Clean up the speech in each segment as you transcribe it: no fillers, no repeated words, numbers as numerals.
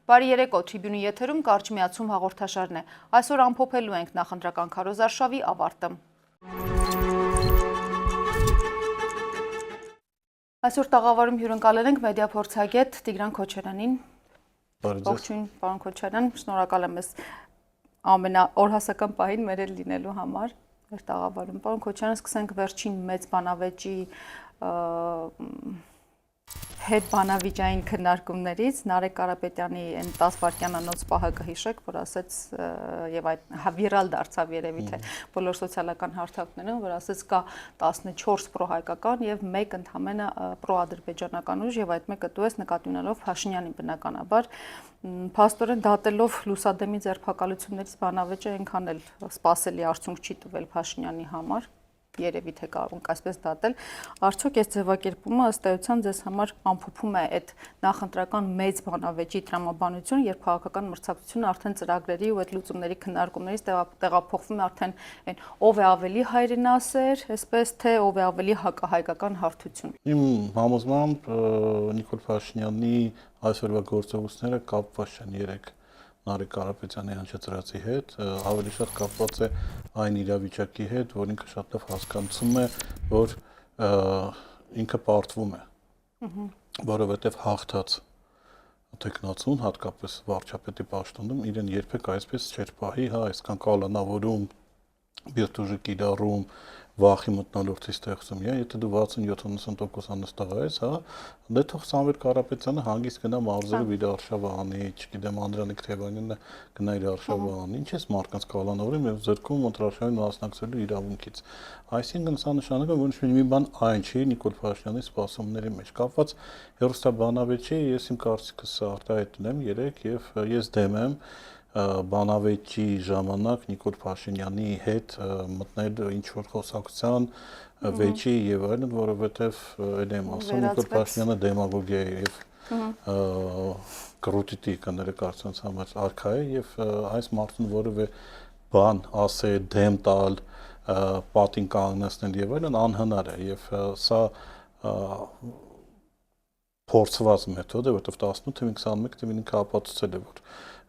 Բարի երեկո, Tribune-ի եթերում կարճ միացում հաղորդաշարն է։ Այսօր ամփոփելու ենք նախընտրական քարոզարշավի ավարտը։ Այսօր տաղավարում հյուրընկալել ենք մեդիափորձագետ Տիգրան Քոչարյանին։ Ողջույն, պարոն Քոչարյան, շնորհակալ եմ ամենաօրհասական պահին մեր էլ լինելու համար մեր տաղավարում։ Պարոն Քոչարյան, սկսենք վերջին մեծ բանավեճի հետ բանավիճային քննարկումներից Նարեկ Կարապետյանի այն 10 վայրկյանանոց պահը կհիշեք, որ ասեց եւ այդ վիրալ դարձավ երևի թե բոլոր սոցիալական հարթակներում, որ ասեց կա 14 պրոհայկական եւ 1 ընդամենը պրոադրբեջանական ուժ եւ այդ մեկը դուես նկատի ունելով Փաշինյանին բնականաբար փաստորեն դատելով լուսադեմի ձերբակալություններից բանավեճը այնքան էլ սпасելի արդյունք չի տվել Փաշինյանի համար երևի թե կարող այսպես դատել, արդյոք այս ձևակերպումը ըստ էության ձեզ համար ամփոփում է այդ նախընտրական մեծ բանավեճի տրամաբանությունը, երբ քաղաքական մրցակցությունը արդեն ծրագրերի ու այդ լուծումների քննարկումներից տեղափոխվում է արդեն այն ով է ավելի հայրենասեր, այսպես թե ով է ավելի հակահայկական հարթություն։ Իմ համոզմամբ Նիկոլ Փաշինյանի այսօրվա գործողությունները կապված չեն երեք Նարեկ Կարապետյանի հնչեցրածի հետ, ավելի շատ կապված է այն իրավիճակի հետ, որ ինքը շատ լավ հասկացում է, որ ինքը պարտվում է, որովհետև հաղթած տեխնացուն, հատկապես վարչապետի պաշտոնում, իրեն երբեք այսպես չէր պահի, հա, այսքան կալանավորում, բիրտուժի կիրառում, վախի մթնոլորտի ստեղծում, եթե դու 60-70% անստահ ես, հա, դե թող Սամվել Կարապետյանը հանգիստ գնա մարզերը իր արշավը անի, չգիտեմ Անդրանիկ Թևանյանը գնա իր արշավը անի, ինչ ես մարդկանց կալանավորում եւ զրկում ընտրաշարին մասնակցելու իրավունքից։ Այսինքն սա նշանակում է, որ ինչ-որ մի բան այն չի Նիկոլ Փաշինյանի սպասումների մեջ կապված հերոստաբանավեճի, ես իմ կարծիքս արտահայտել եմ երեք եւ ես դեմ եմ բանավեճի ժամանակ Նիկոլ Փաշինյանի հետ մտնել ինչ-որ խոսակցության վեճի եւ այլն, որովհետեւ այլ եմ ասում Նիկոլ Փաշինյանը դեմագոգիա է եւ կրուտիտի կներկայացնած համար արքա է եւ այս մարդուն որևէ բան ասել, դեմ տալ, պատին կանգնեցնել եւ այլն անհնար է եւ սա փորձված մեթոդ է, որովհետեւ 18 թվին 21 թվին ինքը ապացուցել է, որ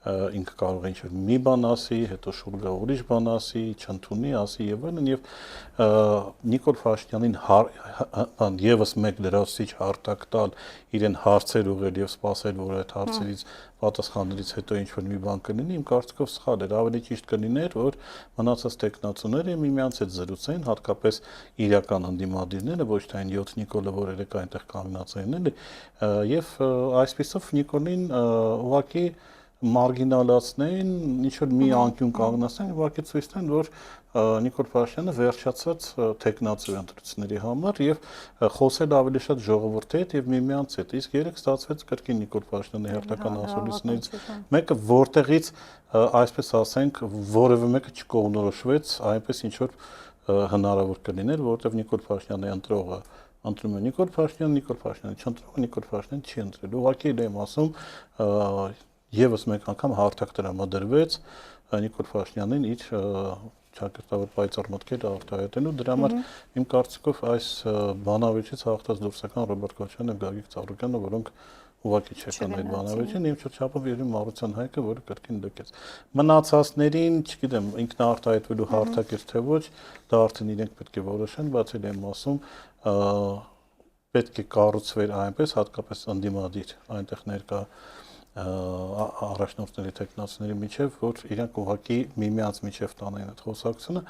ինքը կարող է ինչ-որ մի բան ասի, հետո շուրջ ուրիշ բան ասի, չընդունի, ասի եւ այլն եւ Նիկոլ Փաշինյանին եւս մեկ լրացուցիչ հարթակ տալ, իրեն հարցեր ուղղել եւ սпасել, որ այդ հարցերից պատասխաններից հետո ինչ-որ մի բան կլինի, իմ կարծիքով սխալ էր, ավելի ճիշտ կլիներ, որ մնացած տեխնացուները միմյանց հետ զրուցեն, հատկապես իրական ընդդիմադիրները, ոչ թե այն 7 Նիկոլը, որ երեք այնտեղ կանգնած են, էլի, եւ այսպեսով Նիկոլին ուղղակի մարգինալացնեն, ինչ-որ մի անկյուն կանգնացնեն, ուղղակի ցույց տան, որ Նիկոլ Փաշինյանը վերջացած տեխնացու է ընտրությունների համար եւ խոսել ավելի շատ ժողովրդի հետ եւ միմյանց հետ։ Իսկ երեք ստացվեց կրկին Նիկոլ Փաշինյանի հերթական ասուլիսներից մեկը, որտեղից այսպես ասենք, որևէ մեկը չկողմնորոշվեց, այնպես ինչ որ հնարավոր կլիներ, որովհետեւ Նիկոլ Փաշինյանը ընտրողը ընտրում է Նիկոլ Փաշինյանը չընտրողը Նիկոլ Փաշինյանը չի ընտրել։ Ուղղակի եմ ասում, եւս մեկ անգամ հարթակ տրամադրվեց Նիկոլ Փաշինյանին իր ճակերտավոր պայծառ մտքերը արտահայտելու, դրա համար իմ կարծիքով այս բանավեճից հաղթած դուրսական Ռոբերտ Քոչարյանն եւ Գագիկ Ծառուկյանը, որոնք ուղղակի չեկան այդ բանավեճին, իմ չափով երևի Մարության Հայկը, որը կրկին լքեց։ Մնացածներին, չգիտեմ, ինքնարտահայտվելու հարթակ էր թե ոչ, դա արդեն իրենք պետք է որոշեն, բայց էլ եմ ասում, պետք է կառուցվեր այնպես, հատկապես ընդդիմադիր այնտեղ ներկա առաջնորդների տեխնացուների միջև, որ իրանք ուղղակի միմյանց միջև տանեն այդ խոսակցությունը,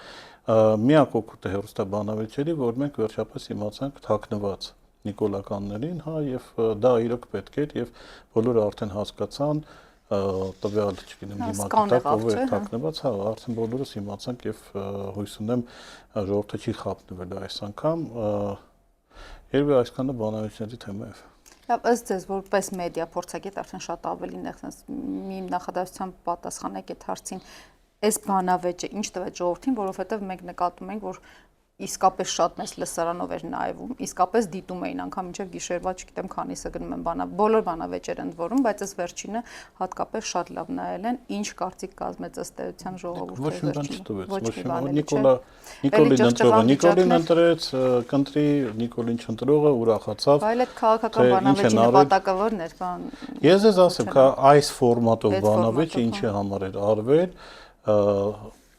միակ օգուտը հերոստաբանավեճերի, որ մենք վերջապես իմացանք թաքնված նիկոլականներին, հա, եւ դա իրոք պետք էր եւ բոլորը արդեն հասկացան տվյալ, չգիտեմ, դիմակտակ ով է թաքնված, հա, արդեն բոլորս իմացանք եւ հույս ունեմ ժողովուրդը չի խափնվել այս անգամ, երբ այսքանը բանավեճների թեմա է։ Ըստ ձեզ որպես մեդիա փորձագետ արդեն շատ ավելին է, մի նախադասությամբ պատասխանեք այդ հարցին, այս բանավեճը ինչ տվեց ժողովրդին, որովհետև մենք նկատում ենք, որ իսկապես շատ մեծ լսարանով էր նայվում, իսկապես դիտում էին անգամ մինչև գիշերվա, չգիտեմ, քանիսը գնում են բոլոր բանավեճեր ընդ որում, բայց այս վերջինը հատկապես շատ լավ նայել են, ինչ կարծիք կազմեց ըստ էության ժողովուրդը վերջինը։ Նիկոլին ընտրեց, կընտրի, Նիկոլին չընտրողը ուրախացավ։ Բայց այդ քաղաքական բանավեճի նպատակավորն էր, բան։ Ես ես ասեմ, այս ֆորմատով բանավեճը ինչի համար էր արվել,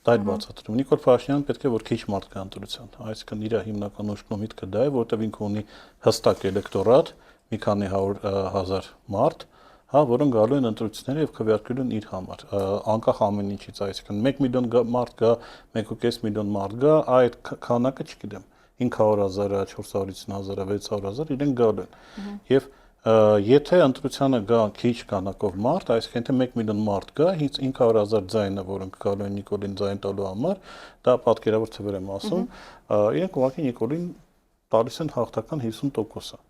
այդ բացատրում։ Նիկոլ Փաշինյանը պետք է որ քիչ մարդ կա ընտրության, այսինքն իր հիմնական ուշքն միտքը դա է, որտեղ ինքը ունի հստակ էլեկտորատ, մի քանի 100,000 մարդ, հա, որոնք գալու են ընտրությունները եւ քվեարկելու են իր համար, անկախ ամեն ինչից, այսինքն 1 միլիոն մարդ գա, 1.5 միլիոն մարդ գա, այդ քանակը չգիտեմ, 500,000, 450,000, 600,000 իրենք գալու են։ Եվ եթե ընտրությանը գա քիչ քանակով մարդ, այսինքն թե 1 միլիոն մարդ գա, 500,000 ձայնը, որոնք գալու են Նիկոլին ձայն տալու համար, դա պատկերավոր թվեր եմ ասում, իրենք ուղղակի Նիկոլին տալիս են հաղթական 50%-ը։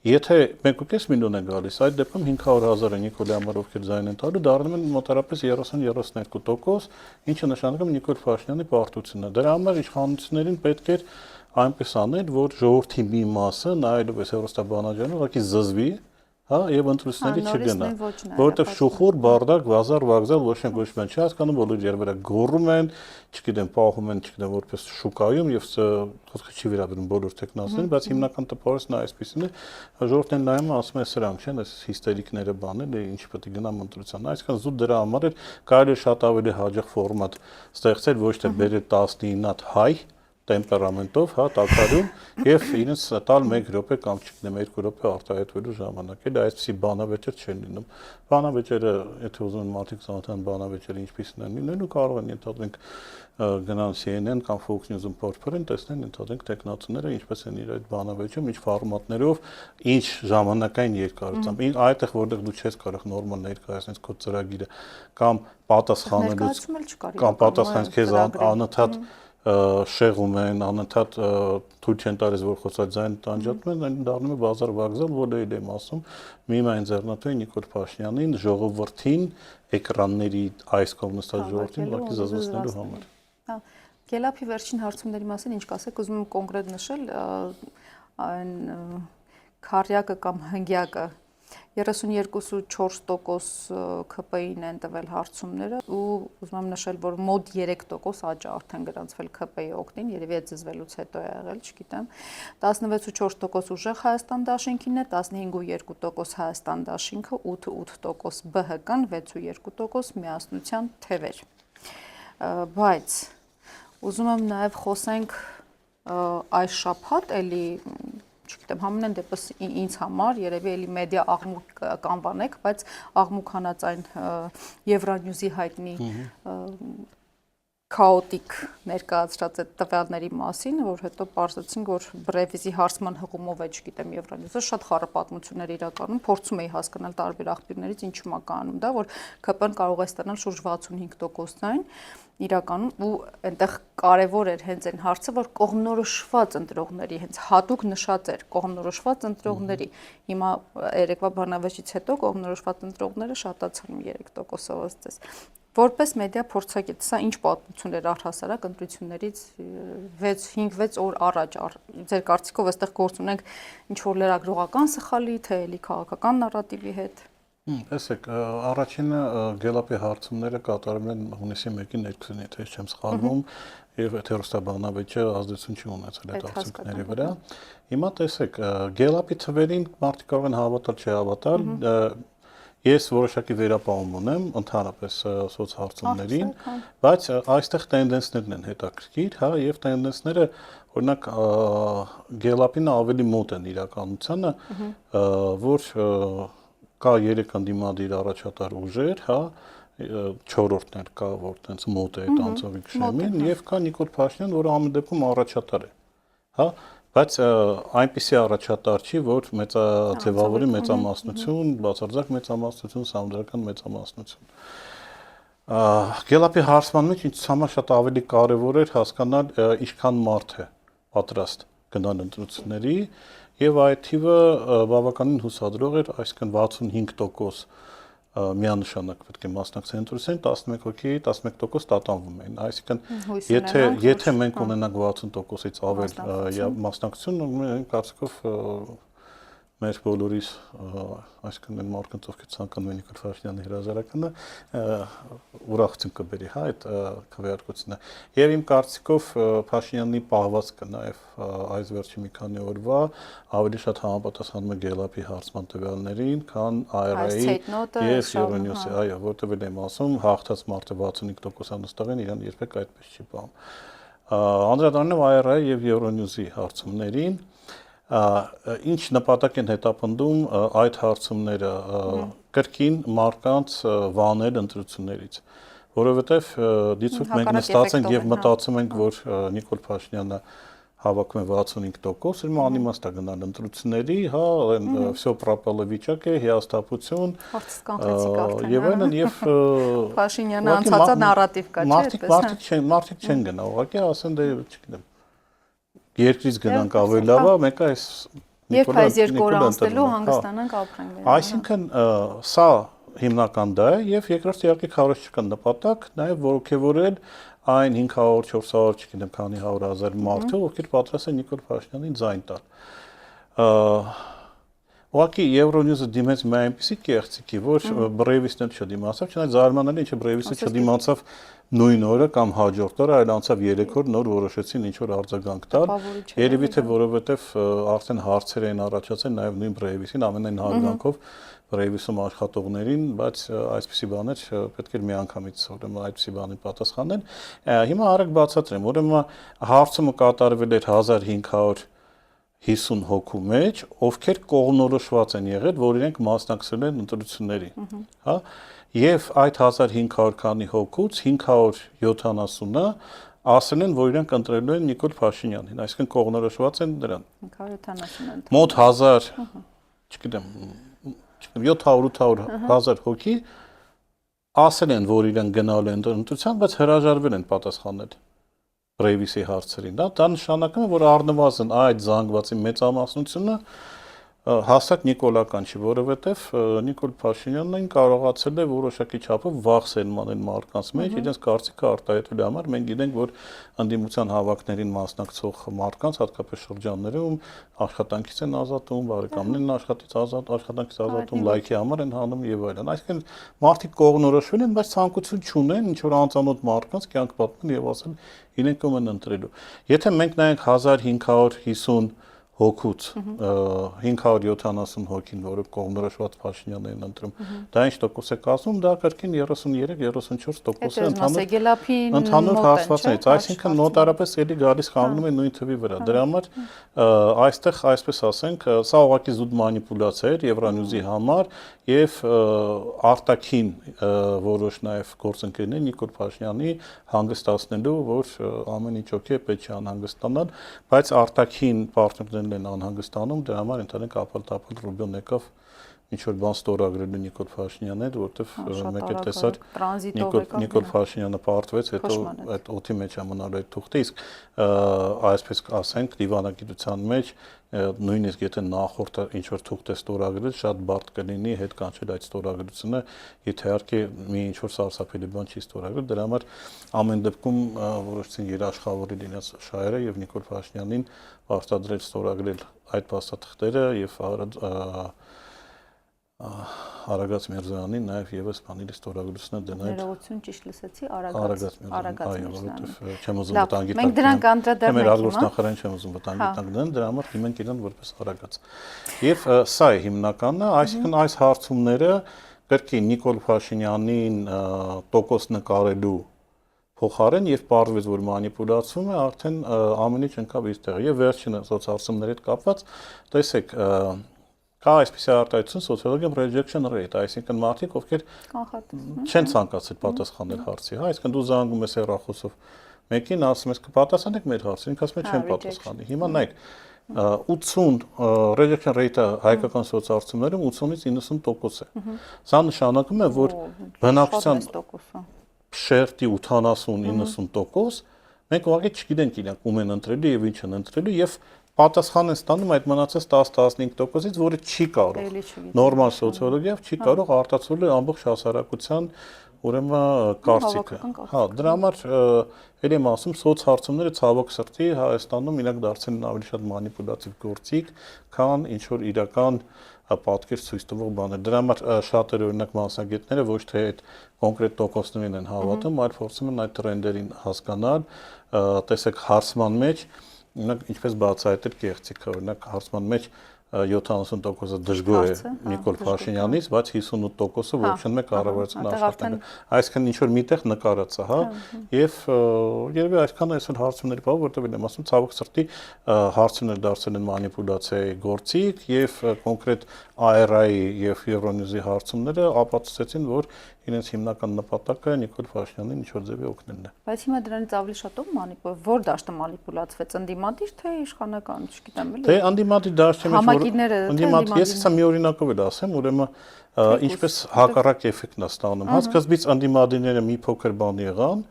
Եթե 1.5 միլիոն է գալիս, այդ դեպքում 500,000-ը Նիկոլի համար ովքեր ձայն են տալու, դառնում են մոտավորապես 30-32%, ինչը նշանակում է Նիկոլ Փաշինյանի պարտությունը։ Դրա համար իշխանություններին պետք էր այնպես անել, որ ժողովրդի մի մասը նայելով այս հեռուստաբանաջանը ուղղակի զզվի, հա, եւ ընտրությունների չգնա, որովհետեւ շուխուր, բարդակ, վազար, վաղզալ ոչ մի չի հասկանում, բոլորը երբեք գոռում են, չգիտեմ, պահում են, չգիտեմ, որպես շուկայում եւ խոսքը չի վերաբերում բոլոր տեխնոսներին, բայց հիմնական տպավորությունն այսպեսին է, ժողովուրդն նայում ասում է սրանք չեն, այս հիստերիկները բանել, ինչ պետք է գնամ ընտրության, այսինքն զուտ դրա համար էր կարելի շատ ավելի հաջող ֆորմատ ստեղծել, ոչ թե բերել 19-ատ հայ տեմպերամենտով, հա, տակարում եւ իրենց տալ 1 րոպե կամ չգիտեմ 2 րոպե արտահայտվելու ժամանակ։ Էլ այսպեսի բանավեճեր չեն լինում։ Բանավեճերը, եթե ուզում են մարդիկ ծանոթանան բանավեճերը ինչպիսին են լինելու, կարող են ենթադրենք գնան CNN կամ Fox News-ում փորփրեն, տեսնեն ենթադրենք տեխնացուները ինչպես են իր այդ բանավեճում, ինչ ֆորմատներով, ինչ ժամանակային երկարությամբ։ Այդտեղ որտեղ դու չես կարող նորմալ ներկայացնել քո ծրագիրը կամ պատասխանելուց քեզ անընդհատ շեղում են, անընդհատ թույլ չեն տալիս, որ խոսածային տանջատում են, դառնում է բազար վաղզալ, որը եմ ասում, միայն ձեռնատու է Նիկոլ Փաշինյանին, ժողովրդին, էկրանների այս կողմ նստած ժողովրդին ուղղակի զզվացնելու համար։ Հա, Գելափի վերջին հարցումների մասին ինչ կասեք, ուզում եմ կոնկրետ նշել, այն քարյակը կամ հնգյակը 32.4% ՔՊԻ-ն են տվել հարցումները ու ուզում եմ նշել, որ մոտ 3% աճ արդեն գրանցվել ՔՊԻ օգտին, երևի այդ զզվելուց հետո է եղել, չգիտեմ։ 16.4% ուժեղ Հայաստան դաշինքին է, 15.2% Հայաստան դաշինքը, 8.8% ԲՀԿ-ն, 6.2% միասնության թևեր։ Բայց ուզում եմ նաև խոսենք այս շաբաթ էլի չգիտեմ, համենայն դեպս ինձ համար երևի էլի մեդիա աղմուկ կանվանեք, բայց աղմուկ հանած այն Евроньюզի հայտնի քաոտիկ ներկայացրած այդ տվյալների մասին, որ հետո պարզեցին, որ Բրևիզի հարցման հղումով է, չգիտեմ, Евроньюզը շատ խառը պատմություններ իրականում, փորձում էի հասկանալ տարբեր աղբյուրներից ինչու է կանում դա, որ ԿՊ-ն կարող է ստանալ շուրջ 65%-ային իրականում ու այնտեղ կարևոր էր հենց այն հարցը, որ կողմնորոշված ընտրողների, հենց հատուկ նշած էր կողմնորոշված ընտրողների, հիմա երեկվա բանավեճից հետո կողմնորոշված ընտրողները շատացան 3%-ով ըստ որպես մեդիա փորձագետ, սա ինչ պատմություն էր առհասարակ ընտրություններից 5-6 օր առաջ, ձեր կարծիքով այստեղ գործ ունենք ինչ-որ լրագրողական սխալի, թե էլի քաղաքական նարատիվի հետ։ Տեսեք, առաջինը Գելափի հարցումները կատարվել են հունիսի 1-ին ներքուսին, եթե չեմ սխալվում, եւ հեռուստաբանավեճը ազդեցություն չի ունեցել այդ արդյունքների վրա։ Հիմա տեսեք, Գելափի թվերին մարդիկ կարող են հավատալ, չհավատալ, ես որոշակի վերապահում ունեմ ընդհանրապես սոցհարցումներին, բայց այստեղ տենդենսներն են հետաքրքիր, հա, եւ տենդենսները օրինակ Գելափին ավելի մոտ են իրականությանը, որ կա 3 ընդդիմադիր առաջատար ուժեր, հա, 4-րդն էլ կա, որ տենց մոտ է այդ անձովի քշեմին, եւ կա Նիկոլ Փաշինյան, որը ամեն դեպքում առաջատար է, հա, բայց այնպիսի առաջատար չի, որ ձևավորի մեծամասնություն, բացարձակ մեծամասնություն, սահմանադրական մեծամասնություն։ Գելափի հարցման մեջ ինձ համար շատ ավելի կարևոր էր հասկանալ ինչքան մարդ է պատրաստ գնալ ընտրությունների եւ այդ թիվը բավականին հուսադրող էր, այսինքն 65% միանշանակ պետք է մասնակցեն ընտրության 11 հոգի 11% տատանվում էին այսինքն Հույս եթե մենք ունենանք 60%-ից ավել մասնակցություն մենք կարծիքով մեր բոլորիս այսինքն այն մարդկանց ովքեր ցանկանում են Նիկոլ Փաշինյանի հրաժարականը ուրախություն կբերի հա այդ քվեարկությունը եւ իմ կարծիքով Փաշինյանի պահվածքը նաեւ այս վերջի մի քանի օրվա ավելի շատ համապատասխանում է Գելապի հարցման տվյալներին քան ARA-ի եւ Euronews-ի այո որտեղ եմ ասում հաղթած մարդը 65% նստողին իրան երբեք այդպես չի պահում անդրադառնալով ARA-ի եւ Euronews-ի հարցումներին ինչ նպատակ են հետապնդում այդ հարցումները կրկին մարկանց վանել ընտրություններից որովհետև դիցուք մենք նստած ենք եւ մտածում ենք որ Նիկոլ Փաշինյանը հավաքում է 65% ուրեմն անիմաստ է գնալ ընտրությունների հա всё пропало վիճակ է հիասթափություն եւ այլն եւ Փաշինյանը անցածա նարատիվ կա չէ մարդիկ չեն գնա ուղղակի ասեն դե չգիտեմ երկրից գնանք ավելի լավ է, մեկ այս Երբ այս երկու օր անցնելու հանգստանանք ապրենք։ Այսինքն սա հիմնական դա է եւ երկրորդ իհարկե քարոզչական նպատակ նաեւ ողջևորել այն 500-400 չգիտեմ քանի 100,000 մարդու, ովքեր պատրաստ են Նիկոլ Փաշինյանին ձայն տալ։ Ուղղակի Euronews-ը դիմեց մի այնպիսի կեղծիքի, որ Brave-ին չդիմացավ, չնայած զարմանալի ինչը Brave-ը չդիմացավ նույն օրը կամ հաջորդ օրը, այլ անցավ 3 օր նոր որոշեցին ինչ որ արձագանք տալ։ Երևի թե որովհետև արդեն հարցեր էին առաջացել նաև նույն Brave-ին ամենայն հարգանքով Brave-ում աշխատողներին, բայց այսպիսի բաներ պետք էր միանգամից ուրեմն այսպիսի բանի պատասխանել։ Հիմա արագ բացատրեմ, ուրեմն հարցումը կատարվել էր 1550 հոգու մեջ, ովքեր կողմնորոշված են եղել, որ իրենք մասնակցել են ընտրություններին, հա, եւ այդ 1500 քանի հոգուց 570-ը ասել են, որ իրենք ընտրելու են Նիկոլ Փաշինյանին, այսինքն կողմնորոշված են նրան։ 570 Մոտ 1000, չգիտեմ 700-800 հոգի ասել են, որ իրենք գնալ են ընտրության, բայց հրաժարվել են պատասխանել Brave-ի հարցերին, դա նշանակում է, որ առնվազն այդ զանգվածի մեծամասնությունը հաստատ նիկոլական չի, որովհետև Նիկոլ Փաշինյանն կարողացել է որոշակի չափով վախ սերմանել մարդկանց մեջ, իրենց կարծիքը արտահայտելու համար մենք գիտենք, որ ընդդիմության հավաքներին մասնակցող մարդկանց հատկապես շրջաններում աշխատանքից են ազատում, բարեկամներն աշխատանքից ազատում, լայքի համար են հանում եւ այլն։ Այսինքն մարդիկ կողմնորոշվել են, բայց ցանկություն չունեն ինչ որ անծանոթ մարդկանց կյանք պատմել եւ ասել իրենք ում են ընտրելու։ Եթե մենք նայենք 1550 հոգուց 570 հոգին, որը կողմնորոշված Փաշինյանն են ընտրում, դա ինչ տոկոս է կազմում, դա կրկին 33-34% է ընդհանուր հարցվածներից, այսինքն նոտարապես էլի գալիս կանգնում է նույն թվի վրա։ Դրա համար այստեղ այսպես ասենք, սա ուղղակի զուտ մանիպուլյացիա էր Euronews-ի համար եւ արտաքին որոշ նաեւ գործընկերներ Նիկոլ Փաշինյանի հանգստացնելու, որ ամեն ինչ օքեյ է, պետք չի անհանգստանալ, բայց արտաքին պարտներն են անհանգստանում, դրա համար ընդհանրեն ապալ-տապալ Ռուբիոն եկավ ինչ որ բան ստորագրելու Նիկոլ Փաշինյանն էր, որովհետև մեկ էլ տեսար Նիկոլ Փաշինյանը պարտվեց, հետո այդ օդի մեջ է մնալու այդ թուղթը, իսկ այսպես ասենք դիվանագիտության մեջ նույնիսկ եթե նախորդը ինչ որ թուղթ է ստորագրել, շատ բարդ կլինի հետ կանչել այդ ստորագրությունը, եթե իհարկե մի ինչ որ սարսափելի բան չի ստորագրել, դրա համար ամեն դեպքում որոշեցին երաշխավորել իրենց շահերը եւ Նիկոլ Փաշինյանին պարտադրել ստորագրել այդ փաստաթղթերը եւ Արագած Միրզոյանին նաև եւս բանիրի ստորագրությունը դնել։ Ներողություն ճիշտ լսեցի, Արագած Միրզոյանին, չեմ ուզում վտանգի տակ։ Մենք դրանք անդրադառնանք։ Մեր արտգործնախարարին չեմ ուզում վտանգի տակ դնել, դրա համար դիմենք իրեն որպես Արագած։ Եվ սա է հիմնականը, այսինքն այս հարցումները կրկին Նիկոլ Փաշինյանին տոկոս նկարելու փոխարեն եւ պարզվեց, որ մանիպուլացում է, արդեն ամեն ինչ ընկավ իր տեղը։ Եվ վերջինը սոցհարցումների հետ կապված, տեսեք, կա այսպիսի արտահայտություն sociological rejection rate, այսինքն մարդիկ, ովքեր չեն ցանկացել պատասխանել հարցի, հա, այսինքն դու զանգում ես հեռախոսով մեկին, ասում ես կպատասխանեք մեր հարցին, ինքը ասում է չեմ պատասխանի։ Հիմա նայեք 80 rejection rate-ը հայկական սոցհարցումներում 80-ից 90% է։ Սա նշանակում է, որ բնակչության շերտի 80-90% մենք ուղղակի չգիտենք իրենք ում են ընտրելու եւ ինչ են ընտրելու եւ պատասխան են ստանում այդ մնացած 10-15%-ից, որը չի կարող նորմալ սոցիոլոգիայով չի կարող արտացոլել ամբողջ հասարակության ուրեմն կարծիքը։ Հա, դրա համար ելի եմ ասում, սոցհարցումները ցավոք սրտի Հայաստանում իրենք դարձել են ավելի շատ մանիպուլատիվ գործիք, քան ինչ որ իրական պատկեր ցույց տվող բաներ։ Դրա համար շատերը օրինակ մասնագետները ոչ թե այդ կոնկրետ տոկոսներին են հավատում, այլ փորձում են այդ տրենդերին հասկանալ, տեսեք հարցման մեջ, օրինակ ինչպես բացահայտել կեղծիքը, օրինակ հարցման մեջ 70%-ը դժգոհ է Նիկոլ Փաշինյանից, բայց 58%-ը ողջունում է կառավարության աշխատանքը։ Այսինքն ինչ որ միտեղ նկարած է, հա, եւ երևի այսքան այսօր հարցումների բավ, որտեղ եմ ասում, ցավոք սրտի հարցումներ դարձել են մանիպուլյացիայի գործիք եւ կոնկրետ ARI-ի եւ Euronews-ի հարցումները ապացուցեցին, որ իրենց հիմնական նպատակը Նիկոլ Փաշինյանին ինչ որ ձևի օգնելն է։ Բայց հիմա դրանից ավելի շատ ով որ դաշտը մանիպուլացվեց, ընդդիմադիր թե իշխանական, չգիտեմ, էլի։ Դե ընդդիմադիր դաշտի մեջ ես հեսա մի օրինակով էլ ասեմ, ուրեմն ինչպես հակառակ էֆեկտն է ստանում։ Հա, սկզբից ընդդիմադիրները մի փոքր բան եղան,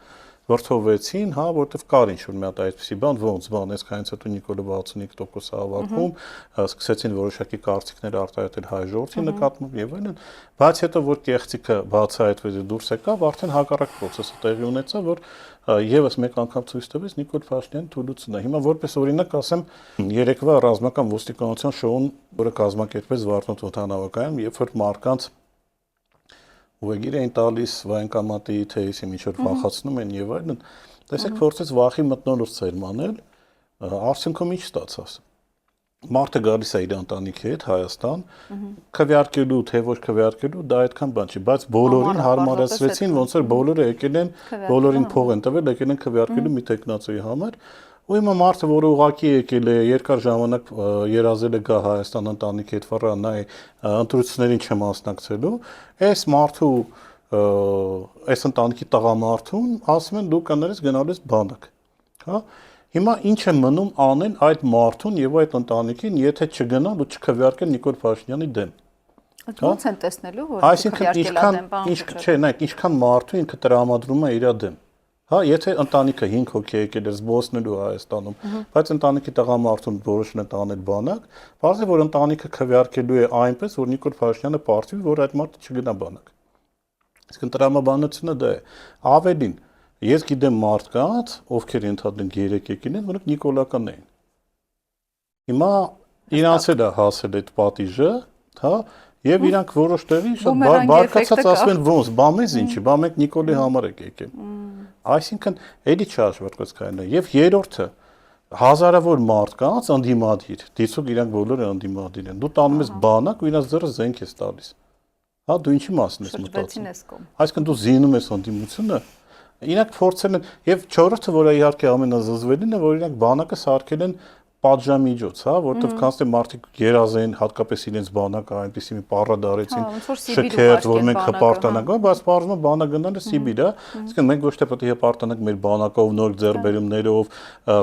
վրթովեցին, հա, որտեվ կար ինչ-որ մի հատ այդպիսի բան, ոնց բան, այսքանից հետո Նիկոլը 65% հավաքում, սկսեցին որոշակի կարծիքներ արտահայտել հայ ժողովրդի նկատմամբ եւ այլն, բայց հետո որ կեղծիքը բացահայտվեց ու դուրս եկավ, արդեն հակառակ process-ը տեղի ունեցավ, որ եւս մեկ անգամ ցույց տվեց Նիկոլ Փաշինյանի թուլությունն է։ Հիմա որպես օրինակ ասեմ, երեկվա ռազմական ոստիկանության շոուն, որը կազմակերպվեց Վարդնոտ օդանավակայանում, երբ որ մարկանց ուղեգիր էին տալիս վայնկամատի թեյսի ինչ որ վախացնում են եւ այլն, տեսեք փորձեց վախի մթնոլորտ սերմանել, արդյունքում ինչ ստացավ։ Մարդը գալիս է իր ընտանիքի հետ Հայաստան, քվեարկելու, թե ոչ քվեարկելու, դա այդքան բան չի, բայց բոլորին հարմարեցրեցին, ոնց որ բոլորը եկել են, բոլորին փող են տվել, եկել են քվեարկելու մի տեխնացուի համար, ու հիմա մարդը, որը ուղակի եկել է, երկար ժամանակ երազել է գա Հայաստան ընտանիքի հետ վրա, նայ ընտրություններին չմասնակցելու, այս մարդու, այս ընտանիքի տղամարդուն ասում են դու կներես գնալու ես բանակ, հա։ Հիմա ինչ է մնում անել այդ մարդուն եւ այդ ընտանիքին, եթե չգնալ ու չքվեարկեն Նիկոլ Փաշինյանի դեմ։ Ո՞նց են տեսնելու, որ քվեարկելա դեմ բան։ Չէ, նայեք, ինչքան մարդու ինքը տրամադրում է իր դեմ։ Հա, եթե ընտանիքը 5 հոգի եկել է զբոսնելու Հայաստանում, բայց ընտանիքի տղամարդուն որոշն է տանել բանակ, բարձր որ ընտանիքը քվեարկելու է այնպես, որ Նիկոլ Փաշինյանը պարտվի, որ այդ մարդը չգնա բանակ։ Իսկ տրամաբանությունը դա է։ Ավելին, ես գիտեմ մարդկանց, ովքեր ընդհանրեն 3 եկին են, որոնք նիկոլական էին։ Հիմա իրանց էլ է հասել այդ պատիժը, հա, եւ իրանք որոշ տեղի շատ բարկացած ասում են ոնց, բա մեզ ինչի, բա մենք Նիկոլի համար եք եկել։ Այսինքն, էլի չհաշվարկված կայնա։ Եվ երրորդը, հազարավոր մարդկանց ընդդիմադիր, դիցուկ իրանք բոլորը ընդդիմադիր են։ Դու տանում ես բանակ ու իրանց ձեռը զենք ես տալիս։ Հա, դու ինչի մասին ես մտածում։ Այսինքն դու զինում ես ընդդիմությունը։ Իրանք փորձել են եւ չորրորդը, որը իհարկե ամենազզվելին է, որ իրանք բանակը սարքել են պատժամիջոց, հա, որտեղ կանցնե մարդիկ երազեն, հատկապես իրենց բանակը այնպեսի մի պարադ արեցին, շքերթ, որ մենք հպարտանանք, բայց բարձրը բանակ գնալը Սիբիր, հա, իսկ մենք ոչ թե պետք է հպարտանանք մեր բանակով, նոր ձեռբերումներով,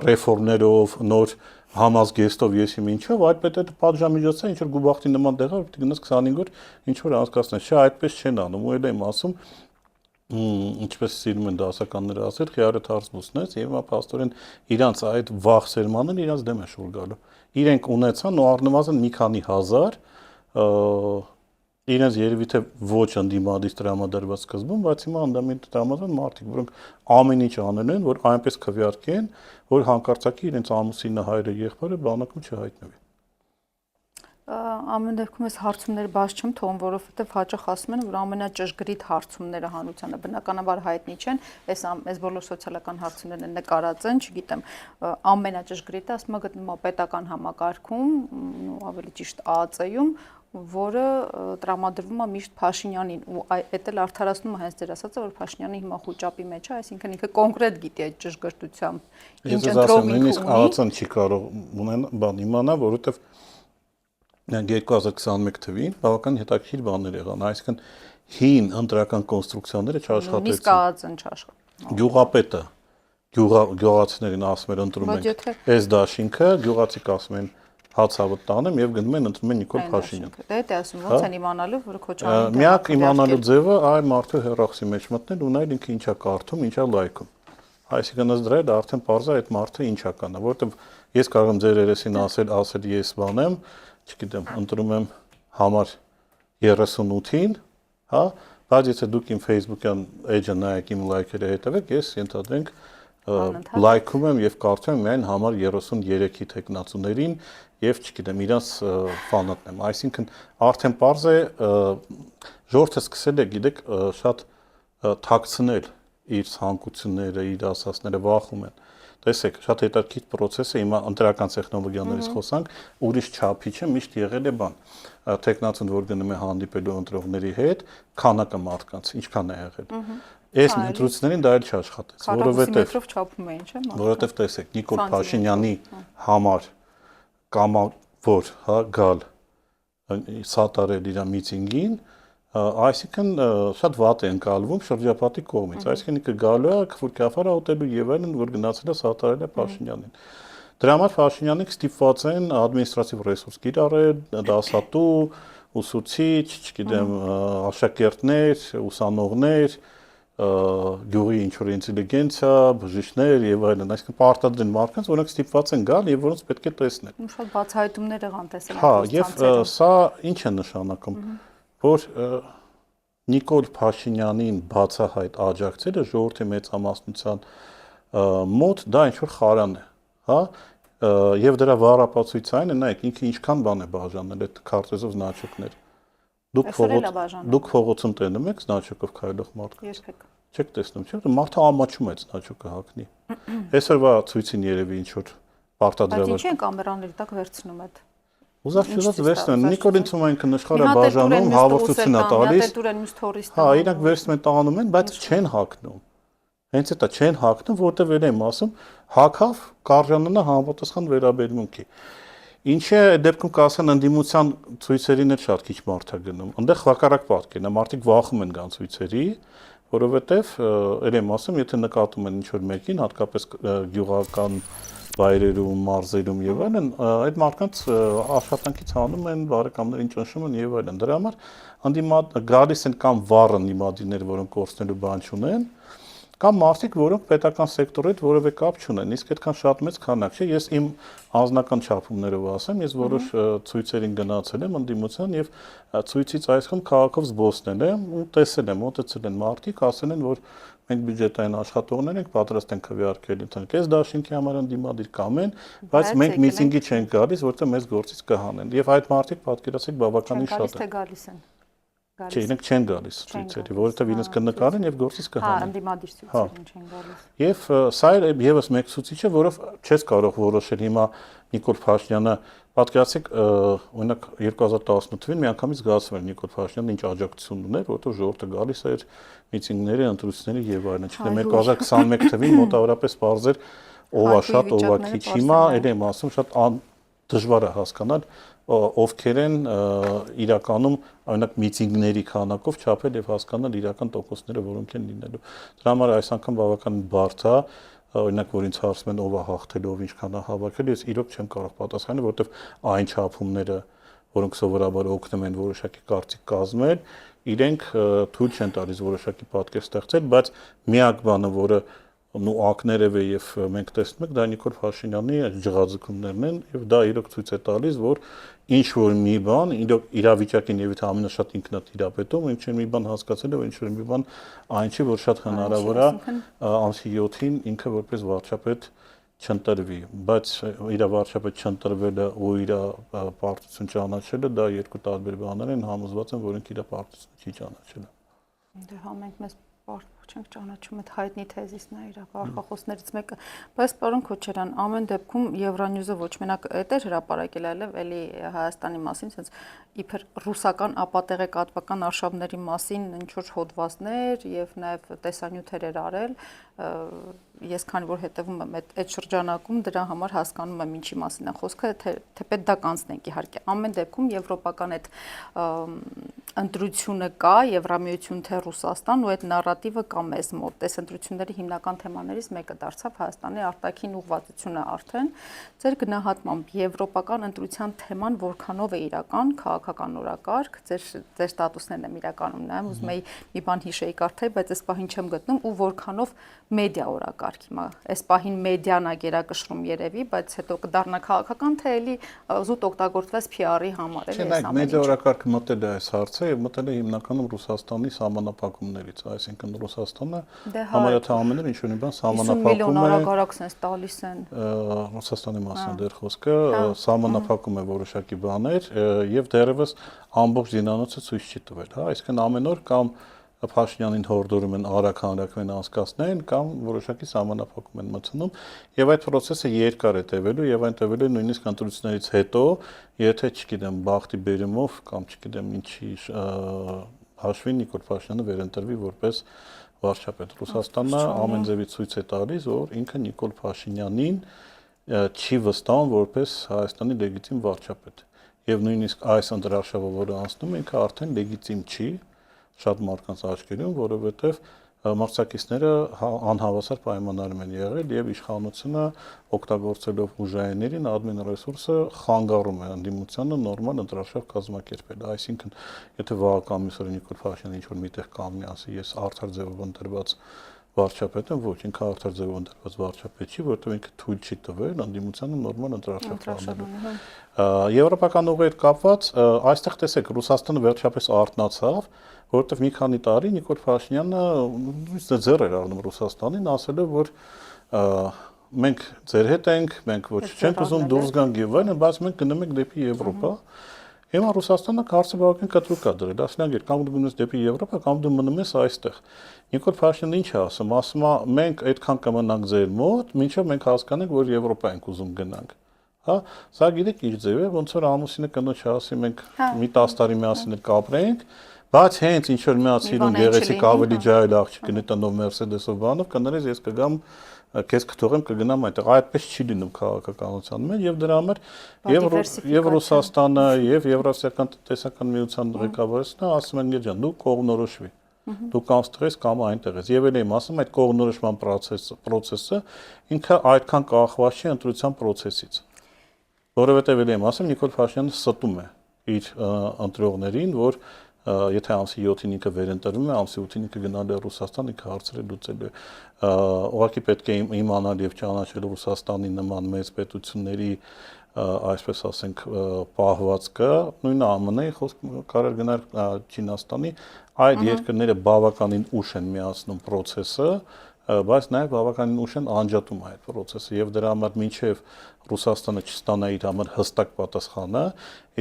ռեֆորմներով, նոր համազգեստով, ես իմ ինչով, այդ պետք է պատժամիջոցը ինչ որ գուբախտի նման տեղը, որ գնաս 25 օր ինչ որ անցկացնես, չէ, այդպես չեն անում, ու էլ եմ ասում ինչպես սիրում են դասականները ասել, խիարը թարս բուսնես եւ հիմա փաստորեն իրանց այդ վախ սերմանն իրանց դեմ է շուռ գալու։ Իրենք ունեցան ու առնվազն մի քանի հազար իրենց երևի թե ոչ ընդդիմադիր տրամադրված սկզբում, բայց հիմա ընդդիմադիր տրամադրված մարդիկ, որոնք ամեն ինչ անել են, որ այնպես քվեարկեն, որ հանկարծակի իրենց ամուսինը, հայրը, եղբայրը բանակում չհայտնվի։ Ամեն դեպքում այս հարցումները բաց չեմ թողում, որովհետև հաճախ ասում են, որ ամենաճշգրիտ հարցումները հանրությանը բնականաբար հայտնի չեն, այս բոլոր սոցիալական հարցումներն են նկարած են, չգիտեմ, ամենաճշգրիտը ասում եմ գտնում է պետական համակարգում, ավելի ճիշտ ԱԱԾ-ում, որը տրամադրվում է միշտ Փաշինյանին ու այդ էլ արդարացնում է հենց ձեր ասածը, որ Փաշինյանը հիմա խոճապի մեջ է, այսինքն ինքը կոնկրետ գիտի այդ ճշգրտությամբ ինչ ընտրողին ունի։ ԱԱԾ-ն չի կարող իմանալ, որովհետև 2021 թվին բավական հետաքրքիր բաներ եղան, այսինքն հին ընտրական կոնստրուկցիաները չաշխատեցին։ Իսկ ԱԱԾ-ն չաշխատեց։ Գյուղապետը գյուղացիներին ասում էր ընտրում ենք այս դաշինքը, գյուղացիք ասում են հացավը տանեմ եւ գնում են ընտրում են Նիկոլ Փաշինյան։ Դա է ասում, ոնց են իմանալու, որ Քոչարյանը միակ իմանալու ձևը այ մարդու հեռախոսի մեջ մտնել ու նայել ինքը ինչա կարդում, ինչա լայքում։ Այսինքն ըստ դրա դա արդեն parza այդ մարդը ինչա կանա, որովհետև ես կարող եմ ձեր երեսին ասել ես բանեմ, չգիտեմ, ընտրում եմ համար 38-ին, հա, բայց եթե դուք իմ Facebook-յան էջը նայեք, իմ լայքերը հետևեք, ես ենթադրենք լայքում եմ եւ կարդում եմ միայն համար 33-ի տեխնացուներին եւ չգիտեմ, իրանց ֆանատն եմ։ Այսինքն արդեն parza է ժողովուրդը սկսել է, գիտեք, շատ թաքցնել իր ցանկությունները, իր ասածները վախում են։ Տեսեք, շատ հետաքրքիր process է, հիմա ընտրական տեխնոլոգիաներից խոսանք, ուրիշ չափի չէ, միշտ եղել է բան։ Տեխնացուն, որ գնում է հանդիպելու ընտրողների հետ, քանակը մարդկանց, ինչքան է եղել։ Այս ընտրություններին դա էլ չաշխատեց, որովհետև տեսեք, Նիկոլ Փաշինյանի համար կամավոր, հա, գալ սատարել իր միտինգին, այսինքն շատ վատ է ընկալվում շրջապատի կողմից, այսինքն ինքը գալու է քֆուր կաֆարա ուտելու եւ այլն, որ գնացել է սատարել է Փաշինյանին։ Դրա համար Փաշինյանին ստիպված են ադմինիստրատիվ ռեսուրս կիրառել, դասատու, ուսուցիչ, չգիտեմ, աշակերտներ, ուսանողներ, գյուղի ինչ-որ ինտելիգենցիա, բժիշկներ եւ այլն, այսինքն պարտադրեն մարդկանց, որոնք ստիպված են գալ եւ որոնց պետք է տեսնել։ Շատ բացահայտումներ եղան տեսել։ Հա, եւ սա ինչ է նշանակում, որ Նիկոլ Փաշինյանին բացահայտ աջակցելը ժողովրդի մեծամասնության մոտ դա ինչ-որ խարան է, հա, եւ դրա վառապացույցն է, նայեք, ինքը ինչքան բան է բաժանել այդ քարտեզով զնաչոկներ։ Դուք փողոցում տենում եք զնաչոկով քայլող մարդկանց։ Չեք տեսնում, չէ՞, մարդը ամաչում է զնաչոկը հագնի։ Այսօրվա ցույցին երևի ինչ որ պարտադրված։ Բայց ինչ են կամերաների տակ վերցնում այդ։ Ուզած վերցնում, Նիկոլին Ցումայինքը նշխարը բաժանում, հաղորդություն է տալիս։ Հա, իրանք վերցնում են տանում են, բայց չեն հագնում։ Հենց էտա չեն հագնում, որտեղ էլ եմ ասում, հագավ կարժանանա համապատասխան վերաբերմունքի։ Ինչի դեպքում կասեն ընդդիմության ցույցերին էլ շատ քիչ մարդ է գնում։ Այնտեղ հակառակ պատկերն է, մարդիկ վախում են գան ցույցերի, որովհետև էլ եմ ասում, եթե նկատում են ինչ-որ մեկին, հատկապես գյուղական վայրերում, մարզերում եւ այլն, այդ մարդկանց աշխատանքից հանում են, բարեկամներին ճնշում են եւ այլն։ Դրա համար գալիս են կամ վառ ընդդիմադիրներ, որոնք կորցնելու բան չունեն, կամ մարդիկ, որոնք պետական սեկտորի հետ որևէ կապ չունեն, իսկ այդքան շատ մեծ քանակ չէ, ես իմ անձնական չափումներով ասեմ, ես որոշ ցույցերին գնացել եմ ընդդիմության եւ ցույցից այսքան քաղաքով զբոսնել եմ ու տեսել եմ, մոտեցել են մարդիկ, ասել են, որ մենք բյուջետային աշխատողներ ենք, պատրաստ ենք քվեարկել ընդհանուր այս դաշինքի համար ընդդիմադիր կամեն, բայց մենք միտինգի չենք գալիս, որտեղ մեզ գործից կհանեն։ Եվ այդ մարդիկ պատկերացեք բավականին շատ են։ Չէ, իրենք չեն գալիս ցույցերի, որովհետև իրենց կնկարեն եւ գործից կհանեն։ Հա, ընդդիմադիր ցույցերին չեն գալիս։ Եվ սա եւս մեկ ցույցիչ է, որով չես կարող որոշել հիմա Նիկոլ Փաշինյանը, պատկերացեք, օրինակ 2018 թվականին միանգամից զգացվել Նիկոլ Փաշինյանը ինչ աջակցություն ուներ, որովհետև ժողովուրդը գալիս էր միտինգների, ընտրությունների եւ այլն։ Չգիտեմ, 2021 թվականին մոտավորապես բարձր ով է շատ, ով է քիչ։ Հիմա էլ եմ ասում, շատ դժվար է հասկանալ ովքեր են իրականում օրինակ միտինգների քանակով չափել եւ հասկանալ իրական տոկոսները, որոնք են լինելու։ Դրա համար այս անգամ բավականին բարդ է, օրինակ որ ինձ հարցում են ով է հաղթել, ով ինչքան է հավաքել, ես իրոք չեմ կարող պատասխանել, որովհետեւ այն չափումները, որոնք սովորաբար օգնում են որոշակի կարծիք կազմել, իրենք թույլ չեն տալիս որոշակի պատկեր ստեղծել, բայց միակ բանը, որը ակներև է եւ մենք տեսնում ենք դա Նիկոլ Փաշինյանի ջղաձգումներն են եւ դա իրոք ցույց է տալիս, որ ինչ որ մի բան իրավիճակին եւ ամենաշատ ինքն է տիրապետում, ինչ որ մի բան հասկացել է, ինչ որ մի բան այն չի, որ շատ հնարավոր է ամսի 7-ին ինքը որպես վարչապետ չընտրվի, բայց իր վարչապետ չընտրվելը ու իր պարտություն ճանաչելը դա երկու տարբեր բաներ են, համոզված եմ, որ ինքը իր պարտությունը չի ճանաչել։ Դե հա մենք մեզ չենք ճանաչում այդ հայտնի թեզիսն է իր արկախոսներից մեկը, բայց պարոն Քոչարյան, ամեն դեպքում Եվրանյուզը ոչ մենակ այդ էր հրապարակել, այլև էլի Հայաստանի մասին, sense իբր ռուսական ապատեղեկատվական արշավների մասին ինչ որ հոդվածներ եւ նաեւ տեսանյութեր էր արել, ես քանի որ հետևում եմ այդ շրջանակում դրա համար հասկանում եմ ինչի մասին է խոսքը, թեպետ դա կանցնենք իհարկե։ Ամեն դեպքում եվրոպական այդ ընտրությունը կա, Եվրամիություն թե Ռուսաստան ու այդ նարատիվը կա մեզ մոտ։ Այս ընտրությունների հիմնական թեմաներից մեկը դարձավ Հայաստանի արտաքին ուղղվածությունը արդեն։ Ձեր գնահատմամբ եվրոպական ընտրության թեման որքանով է իրական, քաղաքական օրակարգ, ձեր ստատուսներն եմ իրականում նայում, ուզում եի մի բան հիշեի կարդալ, բայց այս պահին չեմ գտնում ու որքանով մեդիա օրակարգ օրակարգ հիմա։ Այս պահին մեդիան է գերակշռում երևի, բայց հետո կդառնա քաղաքական, թե էլի զուտ օգտագործվեց PR-ի համար, էլի այս ամենը։ Մեդիա օրակարգը մտել է այս հարցը եւ մտել է հիմնականում Ռուսաստանի սահմանափակումներից, այսինքն Ռուսաստանը համարյա թե ամեն ինչ ունի բան 50 միլիոն արագ sense տալիս են։ Ռուսաստանի մասին դեռ խոսքը սահմանափակում է որոշակի բաներ եւ դեռևս ամբողջ զինանոցը ցույց չի տվել, հա, այսինքն ամեն օր կամ Փաշինյանին հորդորում են արագ հանրաքվեն անցկացնեն կամ որոշակի սահմանափակում են մտցնում եւ այդ process-ը երկար է տևելու եւ այն տևելու է նույնիսկ ընտրություններից հետո, եթե չգիտեմ բախտի բերումով կամ չգիտեմ ինչի հաշվի Նիկոլ Փաշինյանը վերընտրվի որպես վարչապետ։ Ռուսաստանը ամեն ձևի ցույց է տալիս, որ ինքը Նիկոլ Փաշինյանին չի վստահում որպես Հայաստանի լեգիտիմ վարչապետ եւ նույնիսկ այս ընտրարշավը, որը անցնում է, ինքը արդեն լեգիտիմ չի շատ մարդկանց աչքերում, որովհետև մրցակիցները անհավասար պայմաններում են եղել եւ իշխանությունը օգտագործելով ուժայիններին admin ռեսուրսը խանգարում է ընդդիմությանը նորմալ ընտրարշավ կազմակերպել։ Այսինքն, եթե վաղ միսօրը Նիկոլ Փաշինյանը ինչ-որ միտեղ կանգնի ասի, ես արդար ձևով ընտրված վարչապետ եմ, ոչ, ինքը արդար ձևով ընտրված վարչապետ չի, որովհետև ինքը թույլ չի տվել ընդդիմությանը նորմալ ընտրարշավ կազմակերպելու։ Եվրոպական ուղի հետ կապված, այստեղ տեսեք, Ռուսաստանը վերջապես արթնացավ, որովհետև մի քանի տարի Նիկոլ Փաշինյանը ձեռ էր առնում Ռուսաստանին, ասելով, որ մենք ձեր հետ ենք, մենք ոչ չենք ուզում դուրս գանք եւ այլն, բայց մենք գնում ենք դեպի Եվրոպա։ Հիմա Ռուսաստանը կարծես բավական կտրուկ է դրել, ասենք կամ դու գնաս դեպի Եվրոպա, կամ դու մնում ես այստեղ։ Նիկոլ Փաշինյանը ինչ է ասում, ասում է մենք այդքան կմնանք ձեր մոտ, մինչև մենք հասկանանք, որ Եվրոպա ենք ուզում գնանք։ Հա, սա գիտեք իր ձև է, ոնց որ ամուսինը կնոջը ասի մենք մի 10 տարի միասին կապրենք, բայց հենց ինչ որ միացիրուն գեղեցիկ ավելի ջահել աղջիկն է տնով Mercedes-ով բանով, կներես ես կգամ քեզ կթողեմ կգնամ այդտեղ, այդպես չի լինում քաղաքականության մեջ եւ դրա համար եւ Ռուսաստանը եւ Եվրասիական տնտեսական միության ղեկավարությունը ասում են ջան դու կողմնորոշվի դու կամ ստես կամ այնտեղ ես եւ էլ եմ ասում այդ կողմնորոշման process-ը ինքը այդքան կախված չի ընտրության process-ից որովհետեւ էլ եմ ասում Նիկոլ Փաշինյանը ստում է իր ընտրողներին որ եթե ամսի 7-ին ինքը վերընտրվում է, ամսի 8-ին ինքը գնալ է Ռուսաստան, ինքը հարցերը լուծելու է։ Ուղղակի պետք է իմանալ եւ ճանաչել Ռուսաստանի նման մեծ պետությունների, այսպես ասենք, պահվածքը, նույնը ԱՄՆ-ի խոսք կարել գնալ Չինաստանի, այդ երկրները բավականին ուշ են միացնում process-ը, բայց նաև բավականին ուշ են անջատում այդ process-ը եւ դրա համար մինչեւ Ռուսաստանը չստանա իր համար հստակ պատասխանը,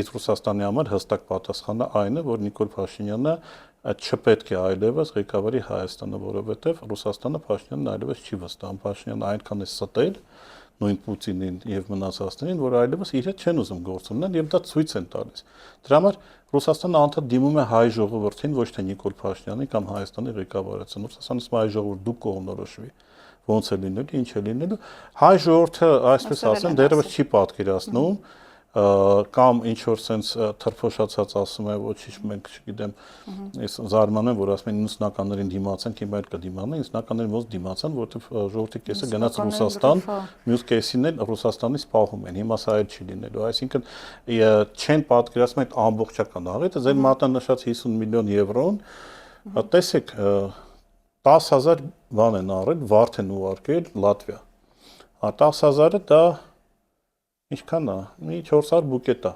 իսկ Ռուսաստանի համար հստակ պատասխանը այն է, որ Նիկոլ Փաշինյանը չպետք է այլևս ղեկավարի Հայաստանը, որովհետեւ Ռուսաստանը Փաշինյանն այլևս չի վստահում, Փաշինյանը այնքան է ստել նույն Պուտինին եւ մնացածներին, որ այլևս իր հետ չեն ուզում գործ ունենալ եւ դա ցույց են տալիս։ Դրա համար Ռուսաստանը անդադ դիմում է հայ ժողովրդին, ոչ թե Նիկոլ Փաշինյանի կամ Հայաստանի ղեկավարությանը։ Ռուսաստանը ասում է հայ ժողովուրդ դու կողմնորոշվի։ Ոնց է լինելու, ինչ է լինելու։ Հայ ժողովուրդը, այսպես ասեմ, դեռևս չի պատկերացնում կամ ինչ որ sense թրփոշացած ասում է ոչինչ մենք չգիտեմ ես զարմանում եմ որ ասում են 90-ականներին դիմացանք հիմա էլ կդիմանան 90-ականներին ոնց դիմացան որովհետև ժողովրդի կեսը գնաց Ռուսաստան մյուս կեսին էլ Ռուսաստանից պահում են հիմա սա էլ չի լինելու այսինքն չեն պատկերացնում այդ ամբողջական աղետը ձեր մատնանշած 50 միլիոն եվրոն տեսեք 10000 բան են առել վարդ են ուղարկել Լատվիա 10000-ը դա ինչքան է մի 400 բուկետ է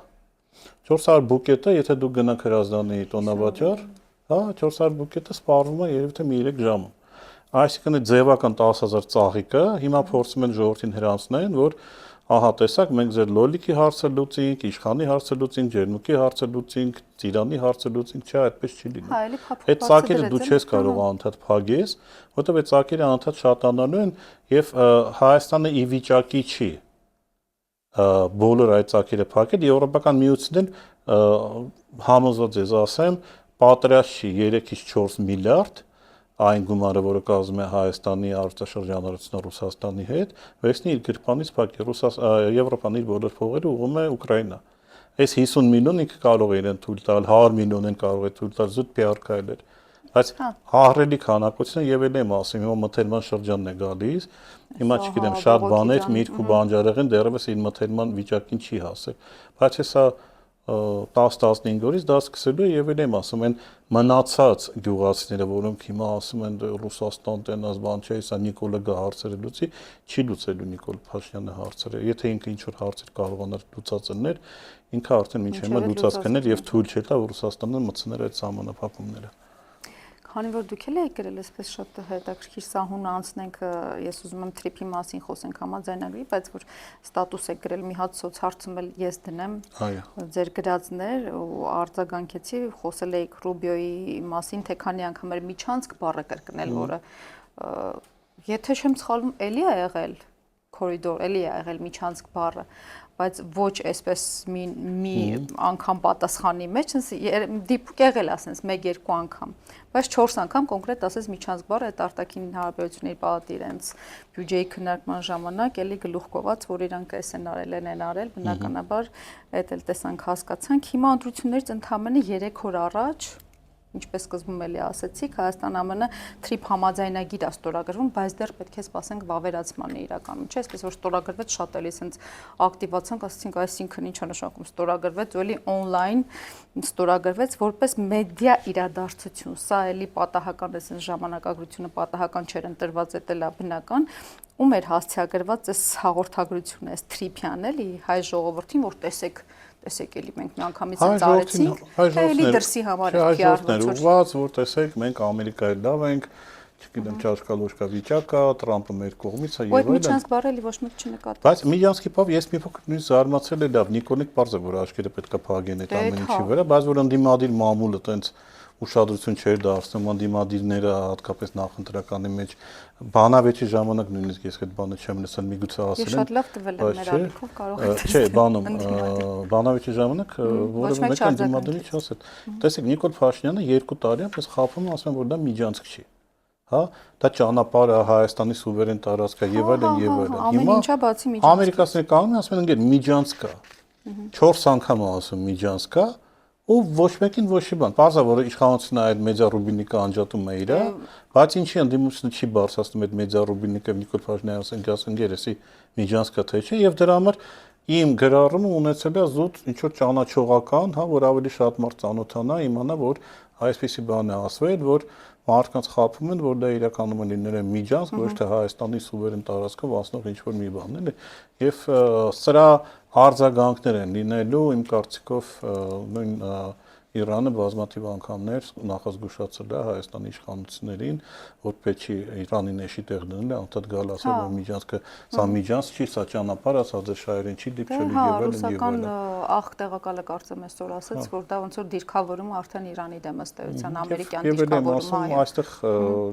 400 բուկետը եթե դու գնաք հրազդանի տոնավաճառ հա 400 բուկետը սպառվում է երևի թե մի 3 ժամում այսինքն այդ ձևական 10000 ծաղիկը հիմա փորձում են ժողովրդին հրանցնեն որ ահա տեսակ մենք ձեր լոլիկի հարցը լուծենք իշխանի հարցը լուծենք ջերմուկի հարցը լուծենք ծիրանի հարցը լուծենք չէ այդպես չի լինում այդ ծաղիկը դու չես կարող անդադ փագես որովհետև այդ ծաղիկը անդադ շատանալու են եւ Հայաստանը ի վիճակի չի բոլոր այդ ծակերը փակել Եվրոպական միությունն համոզված ես ասեմ պատրաստ չի 3-ից 4 միլիարդ այն գումարը որը կազմում է Հայաստանի արտաշրջանառությունը Ռուսաստանի հետ վերցնի իր գրպանից փակի Եվրոպան իր բոլոր փողերը ուղղում է Ուկրաինա այս 50 միլիոն ինքը կարող է իրեն թույլ տալ 100 միլիոն են կարող է թույլ տալ զուտ PR քայլեր բայց հահռելի քանակությունը եւ էլ եմ ասում հիմա մթերման շրջանն է գալիս հիմա չգիտեմ շատ բաներ միրգ ու բանջարեղեն դեռևս իր մթերման վիճակին չի հասել բայց հեսա 10-15 օրից դա սկսելու է եւ եմ ասում են մնացած գյուղացիները, որոնք հիմա ասում են Ռուսաստան տենաս բան չէ, սա Նիկոլը գա հարցերը լուծի, չի լուծելու Նիկոլ Փաշինյանը հարցերը։ Եթե ինքը ինչ որ հարցեր կարողանար լուծածներ, ինքը արդեն ինչ հիմա լուծած կներ եւ թույլ չէ տա որ Ռուսաստանը մտցներ այդ սահմանափակումները։ Քանի որ դուք էլ եք գրել այսպես շատ հետաքրքիր սահուն անցնենք, ես ուզում եմ թրիփի մասին խոսենք համաձայնագրի, բայց որ ստատուս եք գրել մի հատ սոցհարցում էլ ես դնեմ ձեր գրածներ ու արձագանքեցի, խոսել եք Ռուբիոյի մասին, թե քանի անգամ էր միջանցք բառը կրկնել, որը եթե չեմ սխալվում, էլի է եղել կորիդոր, էլի է եղել միջանցք բառը, բայց ոչ այսպես մի անգամ պատասխանի մեջ, դիպուկ եղել ասենց 1-2 անգամ, բայց 4 անգամ կոնկրետ ասես միջանցք բառը այդ արտաքին հարաբերությունների պալատի իրենց բյուջեի քննարկման ժամանակ էլի գլուխ կողած, որ իրանք էս են արել, բնականաբար այդ էլ տեսանք հասկացանք, հիմա ընտրություններից ընդամենը 3 օր առաջ ինչպես սկզբում էլի ասացիք, Հայաստան ԱՄՆ թրիփ համաձայնագիր է ստորագրվում, բայց դեռ պետք է սպասենք վավերացմանն է իրականում, չէ՞, այսպես որ ստորագրվեց շատ էլի սենց ակտիվացանք, ասացինք, այսինքն ինչ է նշանակում ստորագրվեց, ու էլի on-line ստորագրվեց որպես մեդիա իրադարձություն։ Սա էլի պատահական է, սենց ժամանակագրությունը պատահական չէր ընտրված, դա էլ է բնական, ում էր հասցեագրված այս հաղորդագրությունը, այս թրիփյան էլի հայ ժողովրդին, որ տեսեք էլի մենք միանգամից ինձ արեցինք, էլի դրսի համար է PR-ներ ուղղված, որ տեսեք մենք Ամերիկայի լավ ենք, չգիտեմ ճաշկալոշկա վիճակա, Տրամպը մեր կողմից է եւ այլն։ Այդ միջանցք բառը էլի ոչ մեկ չնկատեց։ Բայց միջանցքի բավ ես մի փոքր նույնիսկ զարմացել եմ, լավ, Նիկոլիկ պարզ է, որ աչքերը պետքա փակեն այդ ամեն ինչի վրա, բայց որ ընդդիմադիր մամուլը տենց ուշադրություն չէր դարձնում ընդդիմադիրները հատկապես նախընտրականի մեջ բանավեճի ժամանակ նույնիսկ ես այդ բանը չեմ լսել միգուցե ասել եմ։ Ես շատ լավ տվել եմ մեր ալիքով կարող եք չէ, բանում բանավեճի ժամանակ որևէ մեկ ընդդիմադիրի չասել։ Տեսեք Նիկոլ Փաշինյանը 2 տարի այնպես խափում է ասում որ դա միջանցք չի։ Հա, դա ճանապարհը Հայաստանի սուվերեն տարածք է եւ այլն եւ այլն։ Հիմա ինչա բացի միջանցք։ Ամերիկացիները կանգնում են ասում են ընկեր միջանցք կա։ 4 անգամ ասում միջանցք կա ու ոչ մեկին ոչ մի բան։ Պարզա որ իշխանությունը այդ մեդիա ռուբինիկը անջատում է իրա, բայց ինչի ընդդիմությունը չի բարձրացնում այդ մեդիա ռուբինիկը Նիկոլ Փաշինյանը ասեն գերեսի միջանցքը թե չէ եւ դրա համար իմ գրառումը ունեցել է զուտ ինչ որ ճանաչողական, հա, որ ավելի շատ մարդ ծանոթանա, իմանա որ այսպեսի բան է ասվել, որ մարդկանց խափում են, որ դա իրականում լինել է միջանցք, ոչ թե Հայաստանի սուվերեն տարածքով անցնող ինչ որ մի բան, էլի։ Եվ սրա արձագանքներ են լինելու, իմ կարծիքով նույն Իրանը բազմաթիվ անգամներ նախազգուշացել է Հայաստանի իշխանություններին, որ պետք չի Իրանի նեշի տեղ դնել, անդադ գալ ասել, որ միջանցքը սա միջանցք չի, սա ճանապարհ է, սա դժայրին չի դիպչելու եւ այլն եւ այլն։ Ռուսական աղ տեղակալը կարծեմ այսօր ասաց, որ դա ոնց որ դիրքավորումը արդեն Իրանի դեմ ըստ էության ամերիկյան դիրքավորումը է։ Այստեղ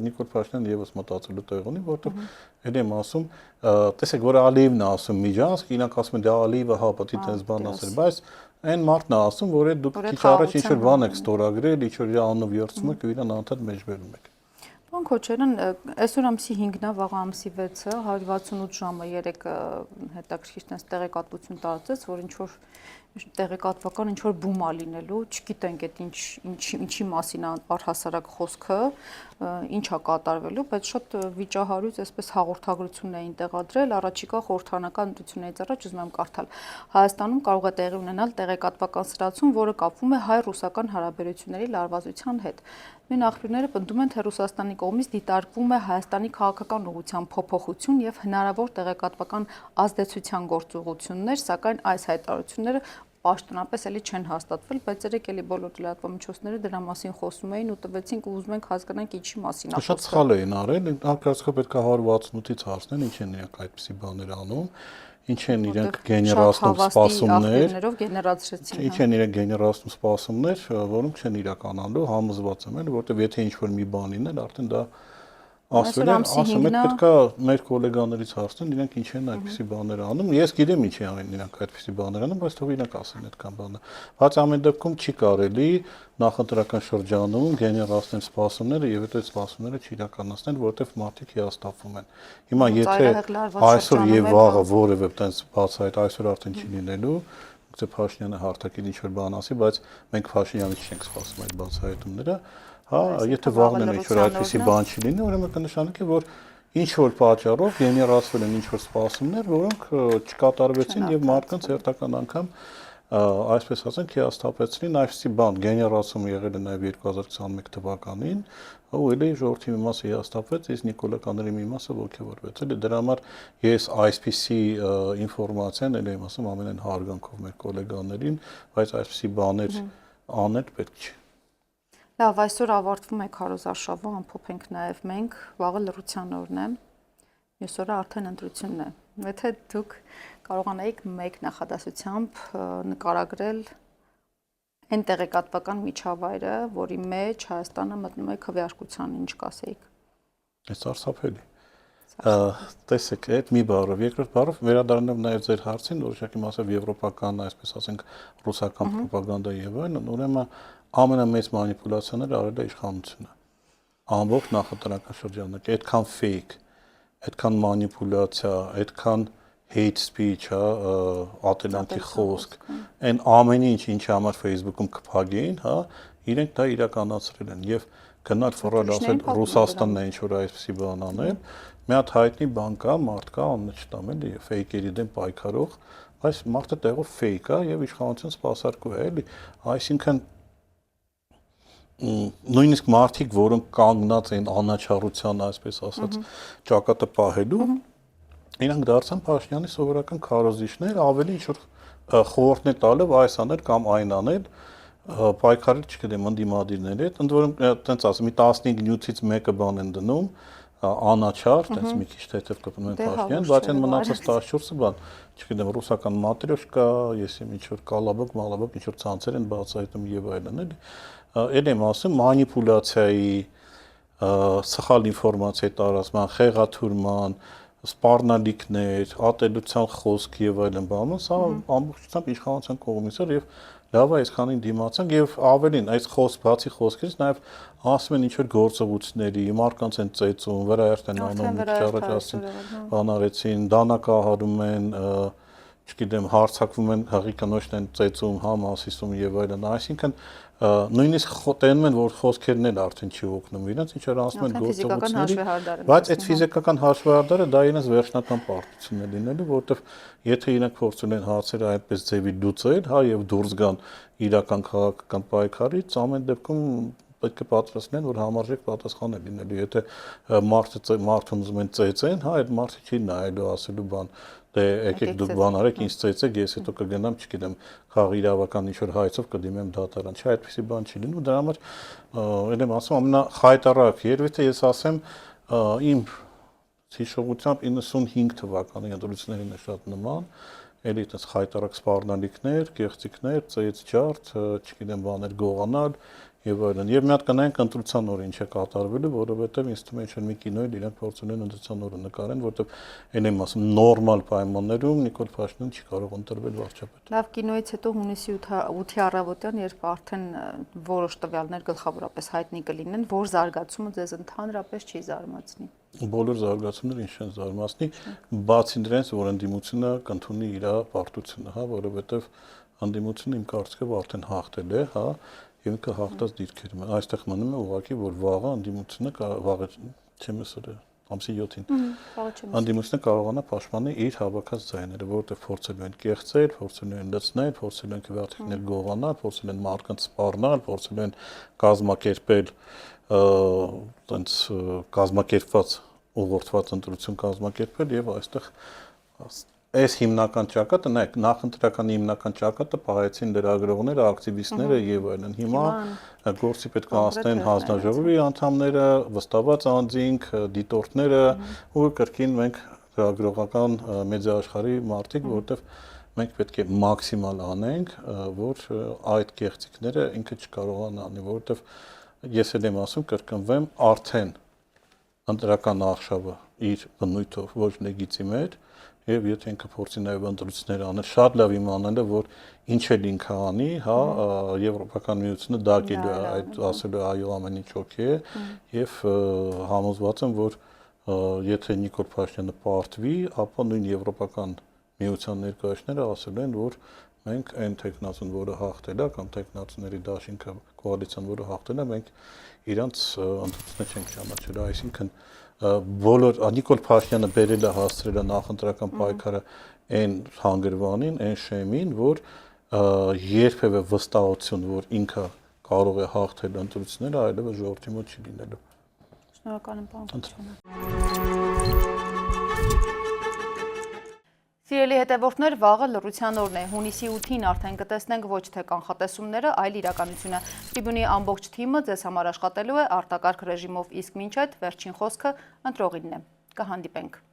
Նիկոլ Փաշինյանը եւս մտածելու տեղ ունի, որտեղ ել եմ ասում, տեսեք, որ Ալիևն է ասում միջանցք, իրանք ասում են դա Ալիևը հա պետք է տես բան ասել, բայց այն մարդն է ասում, որ դուք քիչ առաջ ինչ որ բան եք ստորագրել, ինչ որ իր անունով երցում եք ու իրան անդադ մեջբերում եք։ Պարոն Քոչարյան, այսօր ամսի 5-ն է, վաղ ամսի 6-ը, 168 ժամը 3 հետաքրքիր տես տեղեկատվություն տարածեց, որ ինչ որ տեղեկատվական ինչ որ բում է լինելու, չգիտենք այդ ինչի մասին է առհասարակ խոսքը, ինչ է կատարվելու, բայց շատ վիճահարույց այսպես հաղորդագրություն էին տեղադրել, առաջիկա խորհրդարանական ընտրություններից առաջ ուզում եմ կարդալ։ Հայաստանում կարող է տեղի ունենալ տեղեկատվական սրացում, որը կապվում է հայ-ռուսական հարաբերությունների լարվածության հետ։ Նույն աղբյուրները պնդում են, թե Ռուսաստանի կողմից դիտարկվում է Հայաստանի քաղաքական ուղղության փոփոխություն եւ հնարավոր տեղեկատվական ազդեցության գործողություններ, սակայն այս հայտարարությունները պաշտոնապես էլի չեն հաստատվել, բայց երեք էլի բոլոր լրատվամիջոցները դրա մասին խոսում էին ու տվեցինք ու ուզում ենք հասկանանք ինչի մասին է խոսքը։ Շատ սխալ էին արել, անկարծքով պետք է 168-ից հարցնել, ինչ են իրենք այդպիսի բաներ անում, ինչ են իրենք գեներացնում սպասումներ, ինչ են իրենք գեներացնում սպասումներ, որոնք չեն իրականանալու, համոզված եմ, որտեղ եթե ինչ-որ մի բան լիներ, արդեն դա ասվել են, ասում եք պետքա մեր գոլեգաներից հարցնեն, իրենք ինչ են այդպիսի բաներ անում։ Ես գիտեմ ինչ են իրենք այդպիսի բաներ անում, բայց թող իրենք ասեն այդքան բանը։ Բայց ամեն դեպքում չի կարելի նախընտրական շրջանում գեներացնել սպասումները եւ այդ սպասումները չիրականացնել, որովհետեւ մարդիկ հիասթափվում են։ Հիմա եթե այսօր եւ վաղը որևէ տենց բացահայտ այսօր արդեն չի լինելու, գուցե Փաշինյանը հարթակին ինչ-որ բան ասի, բայց մենք Փաշինյանից չենք սպասում այդ բացահայտումները։ Հա, եթե վաղն ինչ-որ այդպիսի բան չի լինի, ուրեմն կնշանակի, որ ինչ-որ պատճառով գեներացվել են ինչ-որ սպասումներ, որոնք չկատարվեցին եւ մարդկանց հերթական անգամ այսպես ասենք, հիասթափեցրին այսպիսի բան, գեներացում եղել է նաև 2021 թվականին, ու էլի ժողովրդի մի մասը հիասթափվեց, իսկ նիկոլականների մի մասը ոգևորվեց։ Էլի դրա համար ես այսպիսի ինֆորմացիան էլ եմ ասում ամենայն հարգանքով մեր գոլեգաներին, բայց այսպիսի բաներ անել պետք չէ։ Լավ, այսօր ավարտվում է քարոզարշավը, ամփոփենք նաև մենք, վաղը լռության օրն է, մյուս օրը արդեն ընտրությունն է։ Եթե դուք կարողանայիք մեկ նախադասությամբ նկարագրել այն տեղեկատվական միջավայրը, որի մեջ Հայաստանը մտնում է քվեարկության, ինչ կասեիք։ Այս սարսափելի։ Տեսեք, այդ մի բառով, երկրորդ բառով վերադառնալով նաև ձեր հարցին, որոշակի մասով եվրոպական, այսպես ասենք, ռուսական ռոպագանդա եւ այլն, ուրեմն ամենամեծ մանիպուլյացիաները արել է իշխանությունը։ Ամբողջ նախընտրական շրջանակ, այդքան fake, այդքան մանիպուլյացիա, այդքան hate speech, ատելանքի խոսք, այն ամեն ինչ համար Facebook-ում կփագեին, հա, իրենք դա իրականացրել են եւ գնալ ֆորալ ասել Ռուսաստանն է ինչ որ այսպեսի բան անել, մի հատ հայտնի բան կա, մարդ կա, անունը չտամ էլի, ֆեյքերի դեմ պայքարող, այս մարդը տեղով ֆեյք է եւ իշխանություն սպասարկու է, էլի, այսինքն նույնիսկ մարդիկ, որոնք կանգնած են անաչառության, այսպես ասած, ճակատը պահելու, իրանք դարձան Փաշինյանի սովորական քարոզիչներ, ավելի ինչ որ խորհուրդներ տալով այս անել կամ այն անել, պայքարել, չգիտեմ, ընդդիմադիրների հետ, ընդ որում, տենց ասեմ, մի 15 նյութից մեկը բան են դնում, անաչառ, տենց մի քիչ թեթև կպնում են Փաշինյան, բայց այն մնացած 14-ը բան, չգիտեմ, ռուսական մատրյոշկա, ես ինչ որ կալաբոկ, մալաբոկ, ինչ որ ցանցեր են բացահայտում եւ այլն, էլի։ Էլ եմ ասում, մանիպուլյացիայի, սխալ ինֆորմացիայի տարածման, խեղաթյուրման, սպառնալիքներ, ատելության խոսք եւ այլն բանը, սա ամբողջությամբ իշխանության կողմից էր եւ լավ է այսքանին դիմացանք եւ ավելին այս բացի խոսքերից նաեւ ասում են ինչ որ գործողությունների, մարդկանց են ծեծում, վրայերթ են անում, ճառաճ ասին, բանարեցին, դանակահարում են, չգիտեմ, հարձակվում են, հղիկանոջն են ծեծում, համ ասիսում եւ այլն, այսինքն նույնիսկ տենում են, որ խոսքերն էլ արդեն չի օգնում իրենց, ինչ որ ասում են գործողությունների, բայց այդ ֆիզիկական հաշվահարդարը դա իրենց վերջնական պարտությունն է լինելու, որովհետեւ եթե իրենք փորձում են հարցերը այդպես ձևի լուծել, հա, եւ դուրս գան իրական քաղաքական պայքարից, ամեն դեպքում պետք է պատրաստեն, որ համարժեք պատասխան է լինելու, եթե մարդուն ուզում են ծեծեն, հա, այդ մարդը չի նայելու ասելու բան, դե եկեք դուք բան արեք, ինձ ծեծեք, ես հետո կգնամ, չգիտեմ, խաղի իրավական ինչ որ հայցով կդիմեմ դատարան, չէ, այդպեսի բան չի լինում, դրա համար ել եմ ասում ամենախայտարարակ, երբ թե ես ասեմ իմ հիշողությամբ 95 թվականի ընտրություններին է շատ նման, էլի այդպես խայտարակ սպառնալիքներ, կեղծիքներ, ծեծ ջարդ, չգիտեմ, բաներ գողանալ եւ այլն։ Եվ մի հատ կնայենք ընտրության օրը ինչ է կատարվելու, որովհետեւ ինձ թվում է ինչ-որ մի կինոյի իրենք փորձում են ընտրության օրը նկարեն, որովհետեւ այն եմ ասում նորմալ պայմաններում Նիկոլ Փաշինյանը չի կարող ընտրվել վարչապետ։ Լավ, կինոյից հետո հունիսի 8-ի առավոտյան, երբ արդեն որոշ տվյալներ գլխավորապես հայտնի կլինեն, որ զարգացումը ձեզ ընդհանրապես չի զարմացնի։ Բոլոր զարգացումները ինչ են զարմացնի, բացի դրանից, որ ընդդիմությունը կընդունի իր պարտությունը, հա, որովհետեւ ընդդիմությունը իմ կարծիքով արդեն հաղթել է, հա, եւ ինքը հաղթած դիրքերում է։ Այստեղ մնում է ուղղակի, որ վաղը ընդդիմությունը վաղը չեմ ասել ամսի 7-ին։ Ընդդիմությունը կարողանա պաշտպանել իր հավաքած ձայները, որովհետեւ փորձելու են կեղծել, փորձելու են լցնել, փորձելու են քվեարկներ գողանալ, փորձելու են մարդկանց սպառնալ, փորձելու են կազմակերպել տենց կազմակերպված ուղղորդված ընտրություն կազմակերպել եւ այստեղ այս հիմնական ճակատը, նայեք, նախընտրական հիմնական ճակատը պահեցին լրագրողները, ակտիվիստները եւ այլն։ Հիմա գործի պետք է անցնեն հանձնաժողովի անդամները, վստահված անձինք, դիտորդները ու կրկին մենք լրագրողական մեդիա աշխարհի մարդիկ, որովհետեւ մենք պետք է մաքսիմալ անենք, որ այդ կեղծիքները ինքը չկարողանա անի, որովհետեւ ես էլ եմ ասում, կրկնվեմ, արդեն ընտրական արշավը իր բնույթով ոչ լեգիտիմ է եւ եթե ինքը փորձի նաեւ ընտրություններ անել, շատ լավ իմանալը, որ ինչ էլ ինքը անի, հա, Եվրոպական միությունը դակելու է այդ ասելու այո ամեն ինչ օքեյ է եւ համոզված եմ, որ եթե Նիկոլ Փաշինյանը պարտվի, ապա նույն Եվրոպական միության ներկայացները ասել են, որ մենք այն տեխնացուն, որը հաղթել է կամ տեխնացուների դաշինքը կոալիցիան, որը հաղթել է, մենք իրանց ընդդիմությունը չենք ճանաչել, այսինքն բոլոր Նիկոլ Փաշինյանը բերել է հասցրել է նախընտրական պայքարը այն հանգրվանին, այն շեմին, որ երբևէ վստահություն, որ ինքը կարող է հաղթել ընտրությունները, այլևս ժողովրդի մոտ չի լինելու։ Շնորհակալ եմ, պարոն Քոչարյան։ Սիրելի հետևորդներ, վաղը լռության օրն է։ Հունիսի 8-ին արդեն կտեսնենք ոչ թե կանխատեսումները, այլ իրականությունը։ Tribune-ի ամբողջ թիմը ձեզ համար աշխատելու է արտակարգ ռեժիմով, իսկ մինչ այդ վերջին խոսքը ընտրողինն է։ Կհանդիպենք։